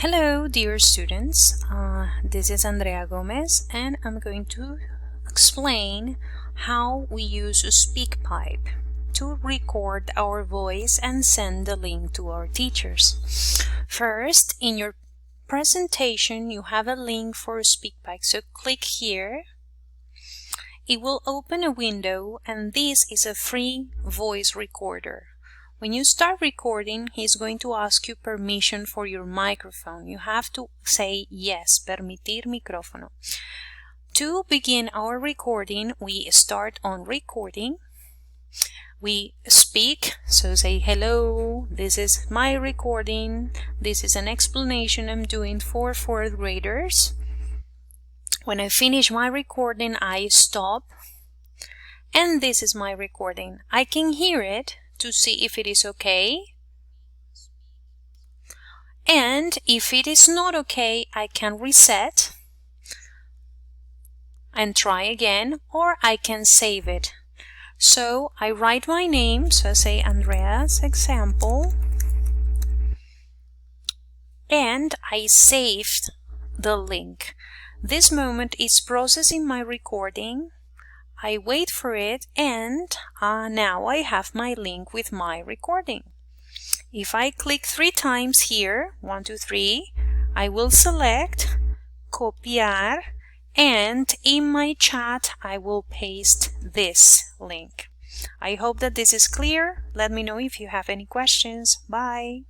Hello, dear students. This is Andrea Gomez, and I'm going to explain how we use a SpeakPipe to record our voice and send the link to our teachers. First, in your presentation, you have a link for a SpeakPipe, so click here. It will open a window, and this is a free voice recorder. When you start recording, he's going to ask you permission for your microphone. You have to say yes, permitir micrófono. To begin our recording, we start on recording. We speak, so say hello, this is my recording. This is an explanation I'm doing for fourth graders. When I finish my recording, I stop. And this is my recording. I can hear it to see if it is okay. And if it is not okay, I can reset and try again, or I can save it. So I write my name, so I say Andrea's example, and I saved the link. This moment is processing my recording. I wait for it, and now I have my link with my recording. If I click 3 times here, 1, 2, 3, I will select copiar, and in my chat I will paste this link. I hope that this is clear. Let me know if you have any questions. Bye.